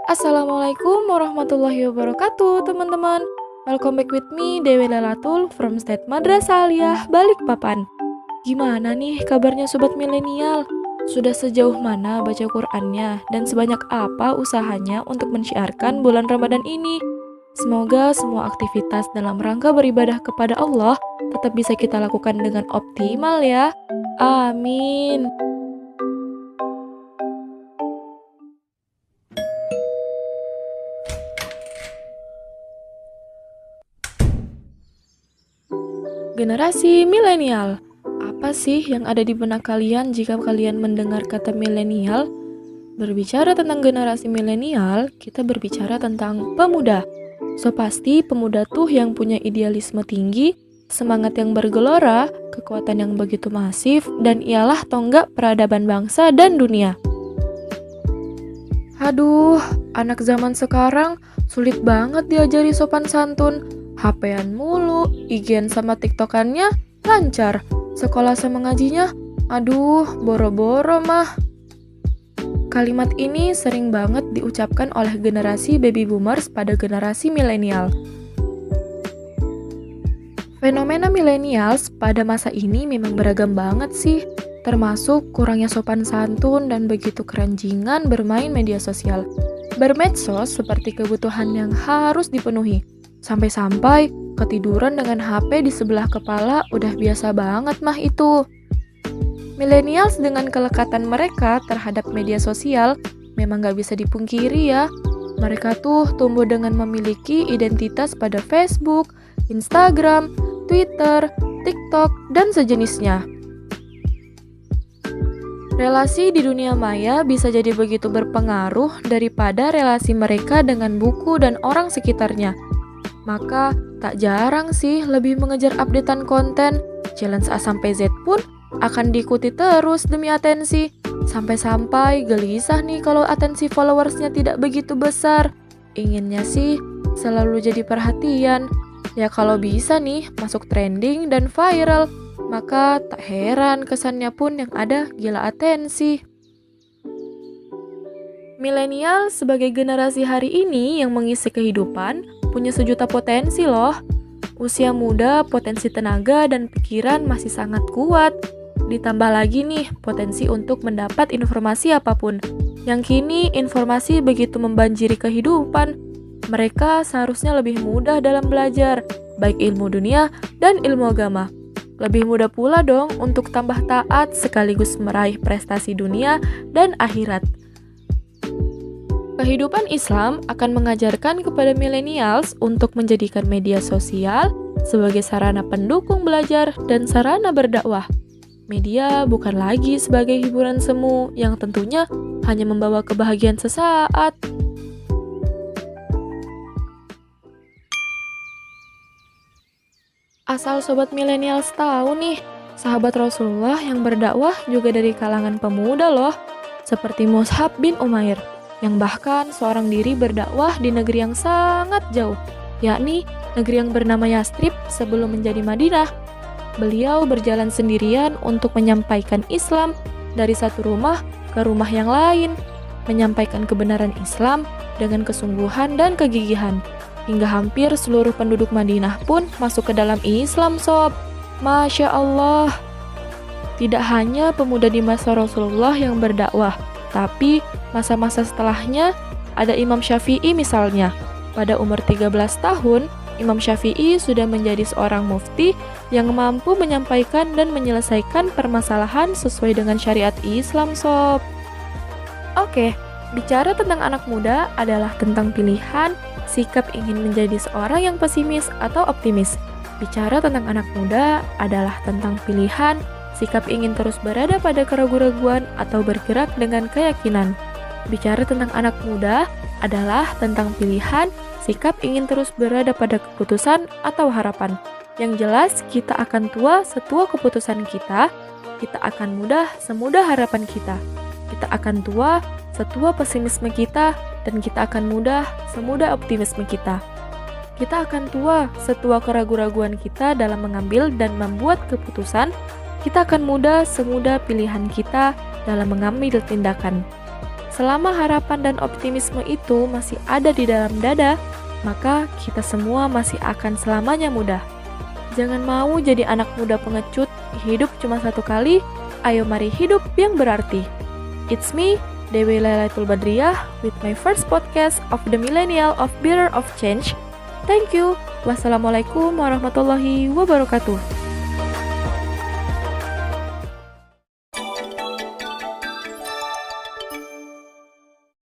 Assalamualaikum warahmatullahi wabarakatuh, teman-teman. Welcome back with me, Dewi Lelatul from State Madrasah Aliyah, Balikpapan. Gimana nih kabarnya sobat milenial? Sudah sejauh mana baca Qur'annya dan sebanyak apa usahanya untuk mensyiarkan bulan Ramadan ini? Semoga semua aktivitas dalam rangka beribadah kepada Allah tetap bisa kita lakukan dengan optimal ya. Amin. Generasi milenial. Apa sih yang ada di benak kalian jika kalian mendengar kata milenial? Berbicara tentang generasi milenial, kita berbicara tentang pemuda. So pasti pemuda tuh yang punya idealisme tinggi, semangat yang bergelora, kekuatan yang begitu masif, dan ialah tonggak peradaban bangsa dan dunia. Aduh, anak zaman sekarang sulit banget diajari sopan santun. HP-an mulu, IG-an sama TikTokannya lancar. Sekolah sama ngajinya, aduh, boro-boro mah. Kalimat ini sering banget diucapkan oleh generasi baby boomers pada generasi milenial. Fenomena millennials pada masa ini memang beragam banget sih, termasuk kurangnya sopan santun dan begitu keranjingan bermain media sosial. Bermedsos seperti kebutuhan yang harus dipenuhi. Sampai-sampai ketiduran dengan HP di sebelah kepala udah biasa banget mah itu. Millennials dengan kelekatan mereka terhadap media sosial memang gak bisa dipungkiri ya. Mereka tuh tumbuh dengan memiliki identitas pada Facebook, Instagram, Twitter, TikTok, dan sejenisnya. Relasi di dunia maya bisa jadi begitu berpengaruh daripada relasi mereka dengan buku dan orang sekitarnya. Maka tak jarang sih lebih mengejar updatean konten. Challenge A sampai Z pun akan diikuti terus demi atensi. Sampai-sampai gelisah nih kalau atensi followersnya tidak begitu besar. Inginnya sih selalu jadi perhatian. Ya kalau bisa nih masuk trending dan viral. Maka tak heran kesannya pun yang ada gila atensi. Milenial sebagai generasi hari ini yang mengisi kehidupan punya sejuta potensi loh. Usia muda, potensi tenaga dan pikiran masih sangat kuat. Ditambah lagi nih potensi untuk mendapat informasi apapun. Yang kini informasi begitu membanjiri kehidupan. Mereka seharusnya lebih mudah dalam belajar, baik ilmu dunia dan ilmu agama. Lebih mudah pula dong untuk tambah taat sekaligus meraih prestasi dunia dan akhirat. Kehidupan Islam akan mengajarkan kepada millennials untuk menjadikan media sosial sebagai sarana pendukung belajar dan sarana berdakwah. Media bukan lagi sebagai hiburan semu yang tentunya hanya membawa kebahagiaan sesaat. Asal sobat millennials tahu nih, sahabat Rasulullah yang berdakwah juga dari kalangan pemuda loh, seperti Mus'ab bin Umair, yang bahkan seorang diri berdakwah di negeri yang sangat jauh, yakni negeri yang bernama Yastrib sebelum menjadi Madinah. Beliau berjalan sendirian untuk menyampaikan Islam dari satu rumah ke rumah yang lain, menyampaikan kebenaran Islam dengan kesungguhan dan kegigihan, hingga hampir seluruh penduduk Madinah pun masuk ke dalam Islam sob. Masya Allah. Tidak hanya pemuda di masa Rasulullah yang berdakwah, tapi masa-masa setelahnya ada Imam Syafi'i misalnya. Pada umur 13 tahun, Imam Syafi'i sudah menjadi seorang mufti yang mampu menyampaikan dan menyelesaikan permasalahan sesuai dengan syariat Islam sob. Oke, bicara tentang anak muda adalah tentang pilihan, sikap ingin menjadi seorang yang pesimis atau optimis. Bicara tentang anak muda adalah tentang pilihan, sikap ingin terus berada pada keraguan-raguan atau bergerak dengan keyakinan. Bicara tentang anak muda adalah tentang pilihan, sikap ingin terus berada pada keputusan atau harapan. Yang jelas, kita akan tua setua keputusan kita akan muda semudah harapan kita. Kita akan tua setua pesimisme kita, dan kita akan muda semudah optimisme kita. Kita akan tua setua keraguan-raguan kita dalam mengambil dan membuat keputusan. Kita akan muda semudah pilihan kita dalam mengambil tindakan. selama harapan dan optimisme itu masih ada di dalam dada, maka kita semua masih akan selamanya muda. Jangan mau jadi anak muda pengecut, hidup cuma satu kali, ayo mari hidup yang berarti. It's me, Dewi Lailatul Badriyah, with my first podcast of the Millennial of Bearer of Change. Thank you. Wassalamualaikum warahmatullahi wabarakatuh.